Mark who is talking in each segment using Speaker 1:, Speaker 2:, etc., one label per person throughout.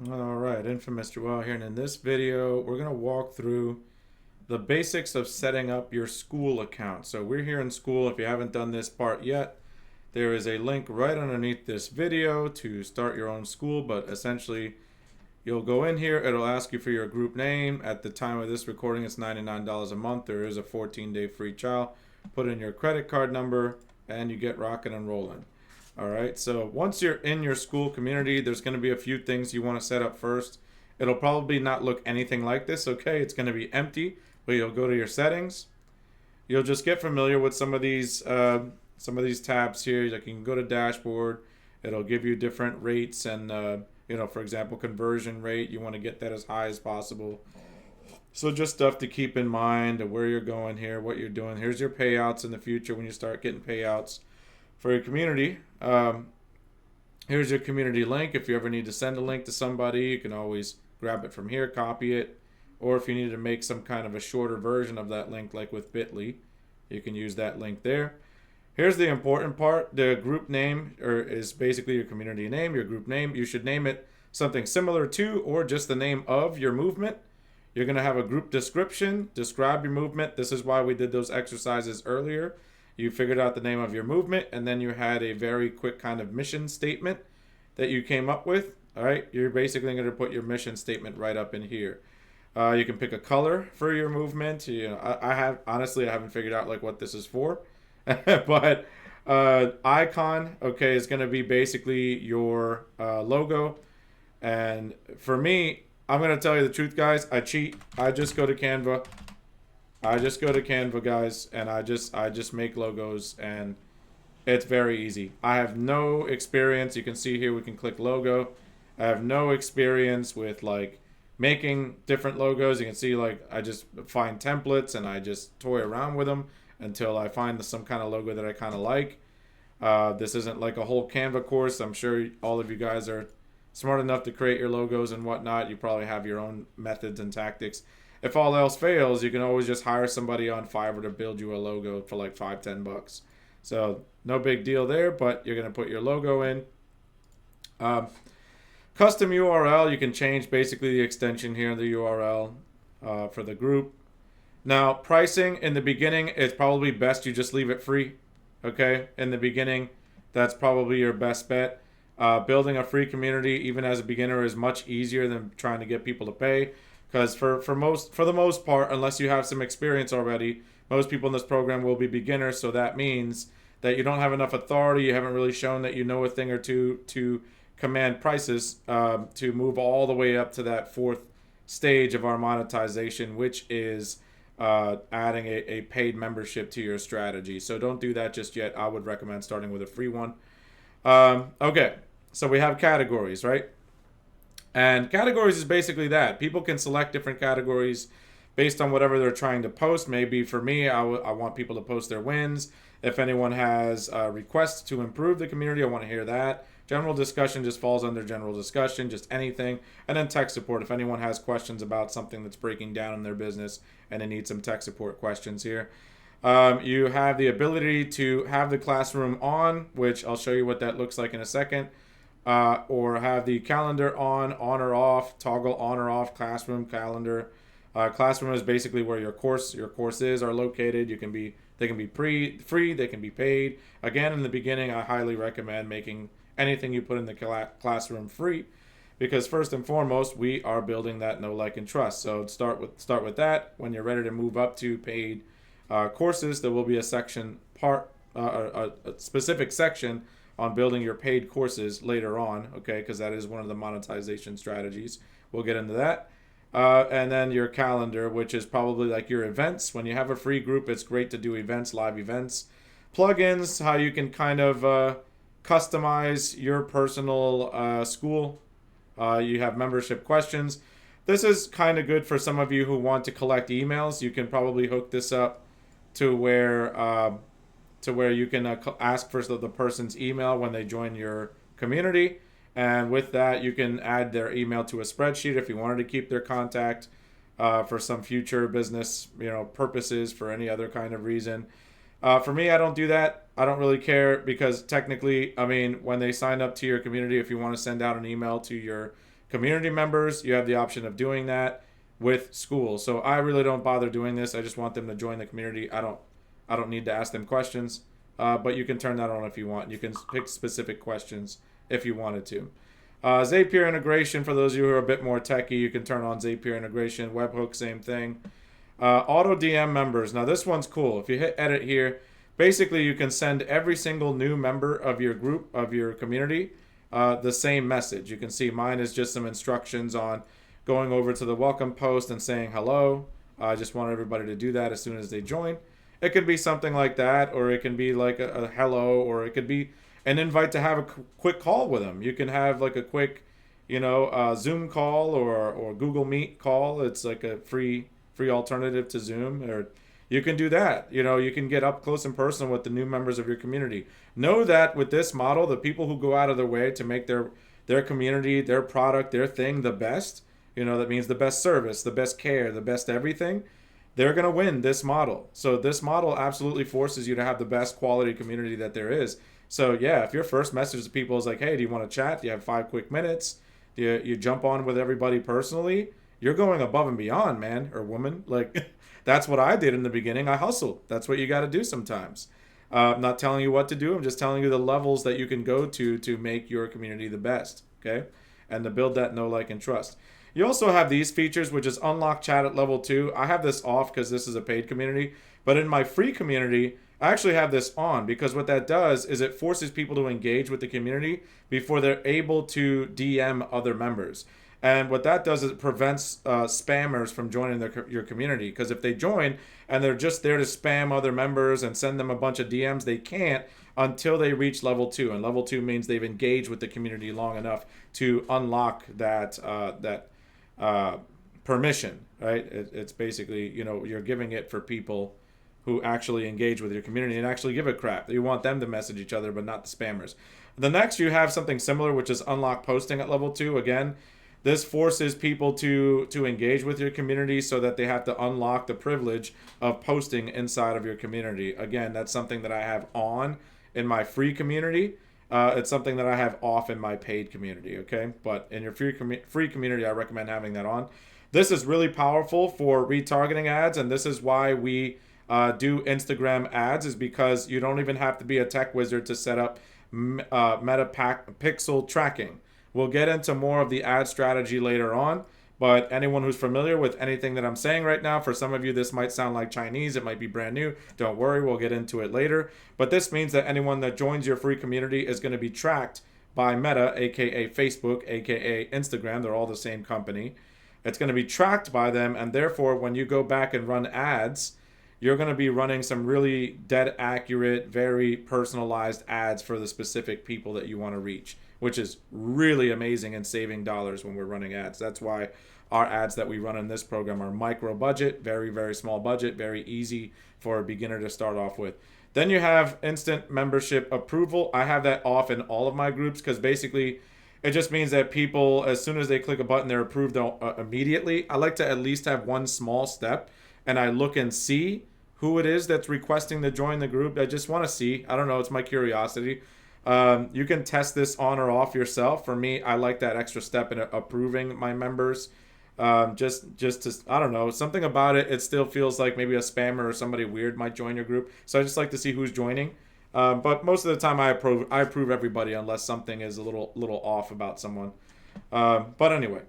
Speaker 1: All right, infamous Joel here, and in this video, we're going to walk through the basics of setting up your Skool account. So we're here in Skool. If you haven't done this part yet, there is a link right underneath this video to start your own Skool, but essentially you'll go in here, it'll ask you for your group name. At the time of this recording, it's $99 a month. There is a 14-day free trial. Put in your credit card number, and you get rocking and rolling. All right, so once you're in your Skool community, there's going to be a few things you want to set up first. It'll probably not look anything like this, okay? It's going to be empty, but you'll go to your settings. You'll just get familiar with some of these tabs here. Like you can go to dashboard. It'll give you different rates and for example, conversion rate. You want to get that as high as possible. So just stuff to keep in mind of where you're going here, what you're doing. Here's your payouts in the future when you start getting payouts for your community. Here's your community link. If you ever need to send a link to somebody, you can always grab it from here, copy it. Or if you need to make some kind of a shorter version of that link, like with Bitly, you can use that link there. Here's the important part. The group name is basically your community name, your group name. You should name it something similar to or just the name of your movement. You're going to have a group description, describe your movement. This is why we did those exercises earlier. You figured out the name of your movement, and then you had a very quick kind of mission statement that you came up with. All right, you're basically going to put your mission statement right up in here. You can pick a color for your movement. I haven't figured out like what this is for, but icon, okay, is going to be basically your logo. And for me, I'm going to tell you the truth, guys. I cheat. I just go to Canva. Guys, and I just make logos, and it's very easy. I have no experience. You can see here we can click logo. I have no experience with like making different logos. You can see like I just find templates and I just toy around with them until I find some kind of logo that I kind of like. This isn't like a whole Canva course. I'm sure all of you guys are smart enough to create your logos and whatnot. You probably have your own methods and tactics. If all else fails, you can always just hire somebody on Fiverr to build you a logo for like $5-10. So no big deal there, but you're gonna put your logo in. Custom URL, you can change basically the extension here in the URL for the group. Now, pricing in the beginning, it's probably best you just leave it free. Okay, in the beginning, that's probably your best bet. Building a free community, even as a beginner, is much easier than trying to get people to pay. Because for the most part, unless you have some experience already, most people in this program will be beginners. So that means that you don't have enough authority. You haven't really shown that you know a thing or two to command prices to move all the way up to that fourth stage of our monetization, which is adding a paid membership to your strategy. So don't do that just yet. I would recommend starting with a free one. Okay, so we have categories, right? And categories is basically that. People can select different categories based on whatever they're trying to post. Maybe for me, I want people to post their wins. If anyone has requests to improve the community, I want to hear that. General discussion just falls under general discussion, just anything. And then tech support, if anyone has questions about something that's breaking down in their business and they need some tech support questions here. You have the ability to have the classroom on, which I'll show you what that looks like in a second. Or have the calendar on or off, toggle on or off classroom calendar. Classroom is basically where your courses are located. They can be free, they can be paid. Again, in the beginning, I highly recommend making anything you put in the classroom free, because first and foremost, we are building that know, like, and trust. So start with that. When you're ready to move up to paid courses, there will be a specific section on building your paid courses later on, okay, because that is one of the monetization strategies. We'll get into that. And then your calendar, which is probably like your events. When you have a free group, it's great to do events, live events. Plugins, how you can kind of customize your personal Skool. You have membership questions. This is kind of good for some of you who want to collect emails. You can probably hook this up to where you can ask for the person's email when they join your community. And with that, you can add their email to a spreadsheet if you wanted to keep their contact for some future business purposes, for any other kind of reason. For me, I don't do that. I don't really care, because technically, I mean, when they sign up to your community, if you want to send out an email to your community members, you have the option of doing that with Skool. So I really don't bother doing this. I just want them to join the community. I don't need to ask them questions, but you can turn that on if you want. You can pick specific questions if you wanted to. Zapier integration, for those of you who are a bit more techy, you can turn on Zapier integration. Webhook, same thing. Auto DM members. Now this one's cool. If you hit edit here, basically you can send every single new member of your group, of your community, the same message. You can see mine is just some instructions on going over to the welcome post and saying hello. I just want everybody to do that as soon as they join. It could be something like that, or it can be like a hello, or it could be an invite to have a quick call with them. You can have like a quick, Zoom call or Google Meet call. It's like a free alternative to Zoom, or you can do that. You can get up close and personal with the new members of your community. Know that with this model, the people who go out of their way to make their community, their product, their thing the best, that means the best service, the best care, the best everything, they're going to win this model. So this model absolutely forces you to have the best quality community that there is. So yeah, if your first message to people is like, hey, do you want to chat? Do you have 5 quick minutes? Do you jump on with everybody personally? You're going above and beyond, man or woman. Like, that's what I did in the beginning. I hustled. That's what you got to do sometimes. I'm not telling you what to do. I'm just telling you the levels that you can go to make your community the best, okay? And to build that know, like, and trust. You also have these features, which is unlock chat at level 2. I have this off because this is a paid community. But in my free community, I actually have this on because what that does is it forces people to engage with the community before they're able to DM other members. And what that does is it prevents spammers from joining your community. Because if they join and they're just there to spam other members and send them a bunch of DMs, they can't until they reach level 2. And level 2 means they've engaged with the community long enough to unlock that permission, right? It's basically, you're giving it for people who actually engage with your community and actually give a crap. You want them to message each other, but not the spammers. The next, you have something similar, which is unlock posting at level 2. Again, this forces people to engage with your community so that they have to unlock the privilege of posting inside of your community. Again, that's something that I have on in my free community. It's something that I have off in my paid community, okay? But in your free community, I recommend having that on. This is really powerful for retargeting ads, and this is why we do Instagram ads, is because you don't even have to be a tech wizard to set up meta pixel tracking. We'll get into more of the ad strategy later on, but anyone who's familiar with anything that I'm saying right now, for some of you this might sound like Chinese, it might be brand new, don't worry, we'll get into it later. But this means that anyone that joins your free community is going to be tracked by Meta, aka Facebook, aka Instagram. They're all the same company. It's going to be tracked by them, and therefore when you go back and run ads, you're going to be running some really dead accurate, very personalized ads for the specific people that you want to reach, which is really amazing and saving dollars when we're running ads. That's why our ads that we run in this program are micro budget, very, very small budget, very easy for a beginner to start off with. Then you have instant membership approval. I have that off in all of my groups because basically it just means that people, as soon as they click a button, they're approved immediately. I like to at least have one small step and I look and see who it is that's requesting to join the group. I just want to see. I don't know. It's my curiosity. You can test this on or off yourself. For me, I like that extra step in approving my members. Just to, I don't know, something about it. It still feels like maybe a spammer or somebody weird might join your group. So I just like to see who's joining. But most of the time I approve everybody unless something is a little off about someone. But anyway,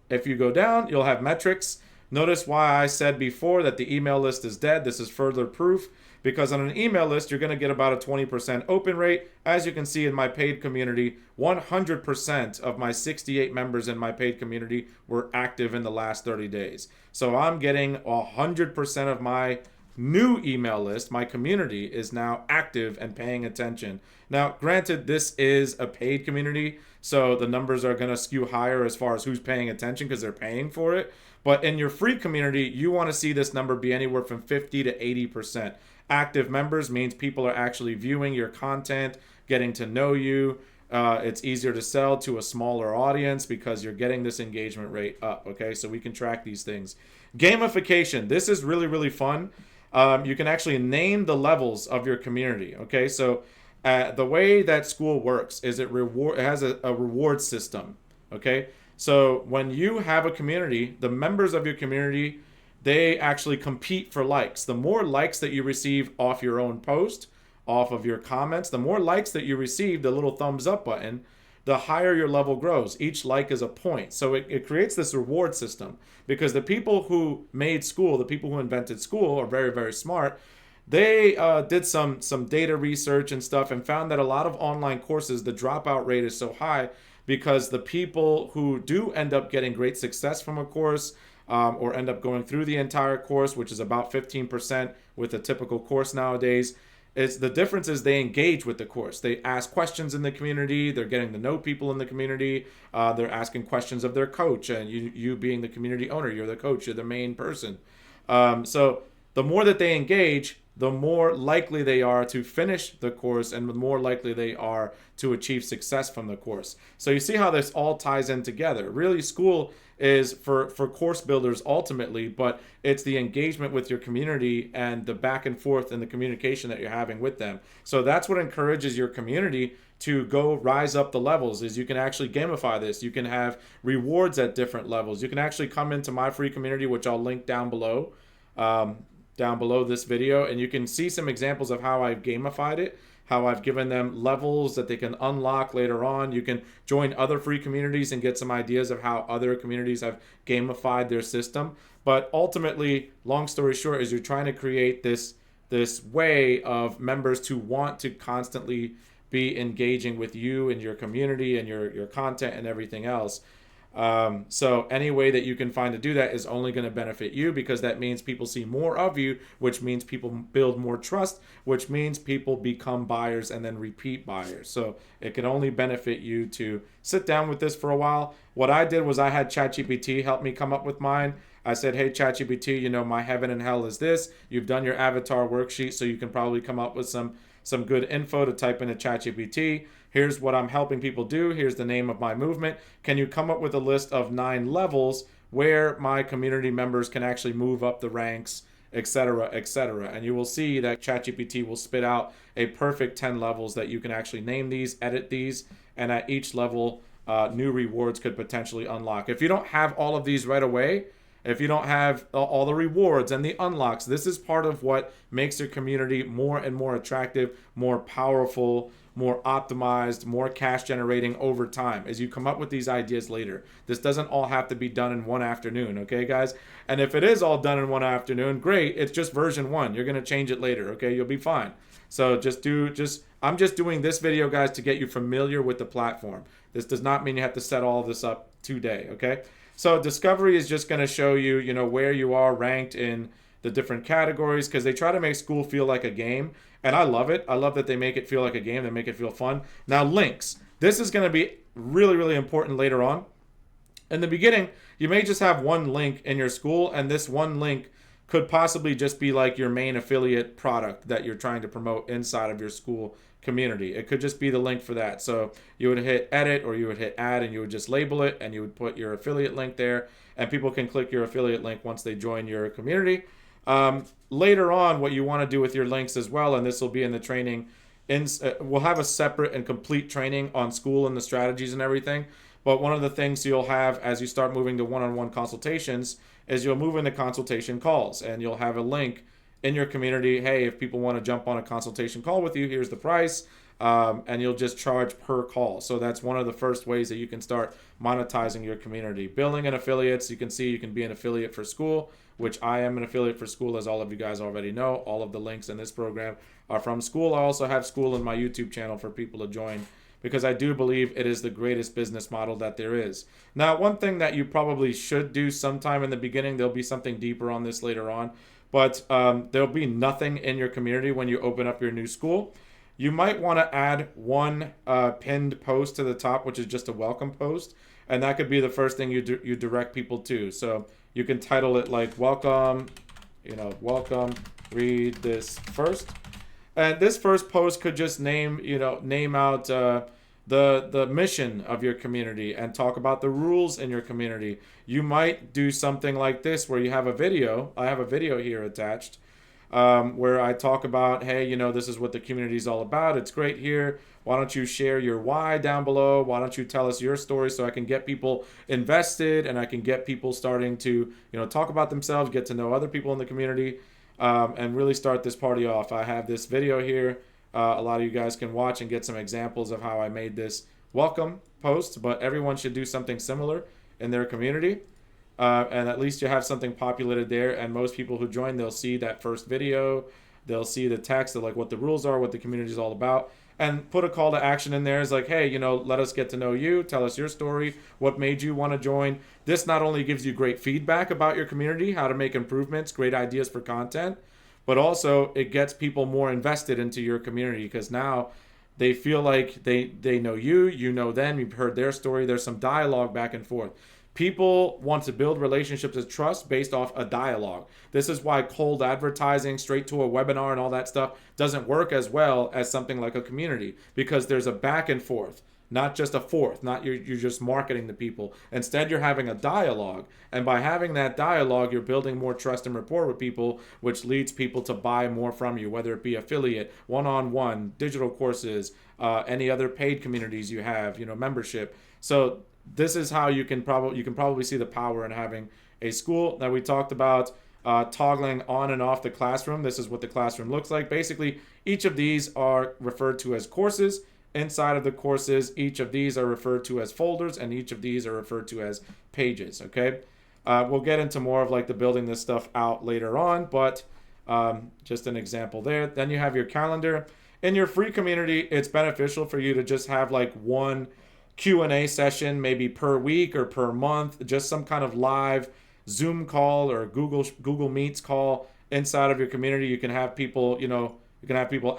Speaker 1: if you go down, you'll have metrics. Notice why I said before that the email list is dead. This is further proof, because on an email list, you're going to get about a 20% open rate. As you can see in my paid community, 100% of my 68 members in my paid community were active in the last 30 days. So I'm getting 100% of my new email list. My community is now active and paying attention. Now, granted, this is a paid community, so the numbers are going to skew higher as far as who's paying attention because they're paying for it. But in your free community, you want to see this number be anywhere from 50 to 80%. Active members means people are actually viewing your content, getting to know you. It's easier to sell to a smaller audience because you're getting this engagement rate up, okay? So we can track these things. Gamification. This is really, really fun. You can actually name the levels of your community, okay? So the way that Skool works is it has a reward system, okay? So when you have a community, the members of your community, they actually compete for likes. The more likes that you receive off your own post, off of your comments, the more likes that you receive, the little thumbs up button, the higher your level grows. Each like is a point. So it creates this reward system, because the people who made Skool, the people who invented Skool, are very, very smart. They did some data research and stuff and found that a lot of online courses, the dropout rate is so high because the people who do end up getting great success from a course, or end up going through the entire course, which is about 15% with a typical course nowadays, is the difference is they engage with the course. They ask questions in the community. They're getting to know people in the community. They're asking questions of their coach, and you being the community owner, you're the coach, you're the main person. So the more that they engage, the more likely they are to finish the course, and the more likely they are to achieve success from the course. So you see how this all ties in together. Really, Skool is for course builders ultimately, but it's the engagement with your community and the back and forth and the communication that you're having with them. So that's what encourages your community to go rise up the levels. Is you can actually gamify this. You can have rewards at different levels. You can actually come into my free community, which I'll link down below. Down below this video, and you can see some examples of how I've gamified it, how I've given them levels that they can unlock later on. You can join other free communities and get some ideas of how other communities have gamified their system. But ultimately, long story short, is you're trying to create this way of members to want to constantly be engaging with you and your community and your content and everything else. So any way that you can find to do that is only going to benefit you, because that means people see more of you, which means people build more trust, which means people become buyers and then repeat buyers. So it can only benefit you to sit down with this for a while. What I did was I had ChatGPT help me come up with mine. I said, hey, ChatGPT, you know, my heaven and hell is this. You've done your avatar worksheet, so you can probably come up with some good info to type into ChatGPT. Here's what I'm helping people do. Here's the name of my movement. Can you come up with a list of 9 levels where my community members can actually move up the ranks, etc., etc.? And you will see that ChatGPT will spit out a perfect 10 levels that you can actually name these, edit these, and at each level, new rewards could potentially unlock. If you don't have all of these right away, if you don't have all the rewards and the unlocks, this is part of what makes your community more and more attractive, more powerful, more optimized, more cash generating over time as you come up with these ideas later. This doesn't all have to be done in one afternoon, okay, guys? And if it is all done in one afternoon, great. It's just version 1. You're going to change it later, okay? You'll be fine. So I'm just doing this video, guys, to get you familiar with the platform. This does not mean you have to set all this up today, okay? So discovery is just going to show you, you know, where you are ranked in the different categories, because they try to make Skool feel like a game, and I love it. I love that they make it feel like a game. They make it feel fun. Now, links. This is going to be really, really important later on. In the beginning, you may just have one link in your Skool, and this one link could possibly just be like your main affiliate product that you're trying to promote inside of your Skool community. It could just be the link for that. So you would hit edit, or you would hit add, and you would just label it, and you would put your affiliate link there, and people can click your affiliate link once they join your community. Later on, what you want to do with your links as well, and this will be in the training, we'll have a separate and complete training on Skool and the strategies and everything. But one of the things you'll have as you start moving to one-on-one consultations is you'll move into consultation calls, and you'll have a link in your community. Hey, if people want to jump on a consultation call with you, here's the price. And you'll just charge per call. So that's one of the first ways that you can start monetizing your community. Billing and affiliates, you can see you can be an affiliate for Skool, which I am an affiliate for Skool, as all of you guys already know. All of the links in this program are from Skool. I also have Skool in my YouTube channel for people to join, because I do believe it is the greatest business model that there is. Now, one thing that you probably should do sometime in the beginning, there'll be something deeper on this later on, but there'll be nothing in your community when you open up your new Skool. You might want to add one pinned post to the top, which is just a welcome post. And that could be the first thing you direct people to. So you can title it like welcome, welcome, read this first. And this first post could just name out the mission of your community and talk about the rules in your community. You might do something like this where you have a video. I have a video here attached. where I talk about, hey, this is what the community is all about. It's great here. Why don't you share your why down below? Why don't you tell us your story so I can get people invested and I can get people starting to, talk about themselves, get to know other people in the community, and really start this party off. I have this video here. A lot of you guys can watch and get some examples of how I made this welcome post, but everyone should do something similar in their community. And at least you have something populated there, and most people who join, they'll see that first video, they'll see the text of like what the rules are, what the community is all about, and put a call to action in there. Is like, hey, let us get to know you, tell us your story, what made you want to join. This not only gives you great feedback about your community, how to make improvements, great ideas for content, but also it gets people more invested into your community, because now they feel like they know you, you know them, you've heard their story, there's some dialogue back and forth. People want to build relationships of trust based off a dialogue. This is why cold advertising, straight to a webinar and all that stuff doesn't work as well as something like a community, because there's a back and forth, not just a forth, not you're just marketing to people. Instead, you're having a dialogue. And by having that dialogue, you're building more trust and rapport with people, which leads people to buy more from you, whether it be affiliate, one-on-one, digital courses, any other paid communities you have, membership. So this is how you can probably see the power in having a school. That we talked about toggling on and off the classroom. This is what the classroom looks like. Basically, each of these are referred to as courses. Inside of the courses, each of these are referred to as folders, and each of these are referred to as pages. Okay, we'll get into more of like the building this stuff out later on, but just an example there. Then you have your calendar. In your free community, it's beneficial for you to just have like one Q&A session maybe per week or per month, just some kind of live Zoom call or Google Meets call inside of your community. You can have people,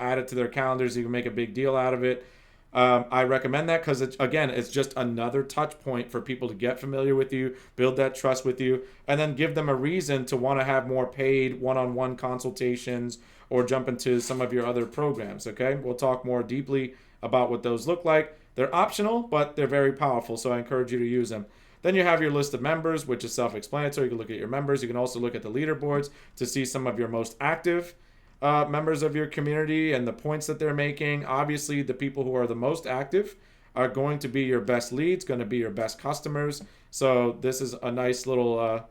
Speaker 1: add it to their calendars. You can make a big deal out of it. I recommend that because it's just another touch point for people to get familiar with you, build that trust with you, and then give them a reason to want to have more paid one-on-one consultations or jump into some of your other programs. Okay, we'll talk more deeply about what those look like. They're optional, but they're very powerful, so I encourage you to use them. Then you have your list of members, which is self-explanatory. You can look at your members. You can also look at the leaderboards to see some of your most active members of your community and the points that they're making. Obviously, the people who are the most active are going to be your best leads, going to be your best customers. So this is a nice little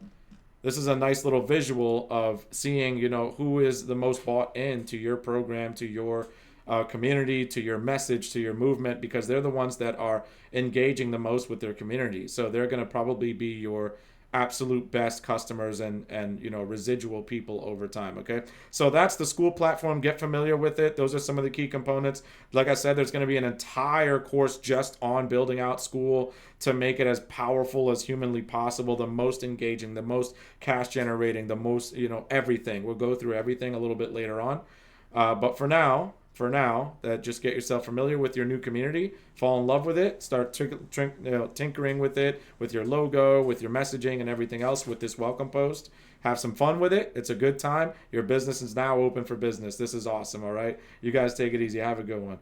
Speaker 1: visual of seeing, who is the most bought into your program, to your community, to your message, to your movement, because they're the ones that are engaging the most with their community. So they're going to probably be your absolute best customers and residual people over time. Okay, so that's the Skool platform. Get familiar with it. Those are some of the key components. Like I said, there's going to be an entire course just on building out Skool to make it as powerful as humanly possible, the most engaging, the most cash generating, the most everything. We'll go through everything a little bit later on, but for now, just get yourself familiar with your new community, fall in love with it, start tinkering with it, with your logo, with your messaging and everything else with this welcome post. Have some fun with it. It's a good time. Your business is now open for business. This is awesome, all right? You guys take it easy. Have a good one.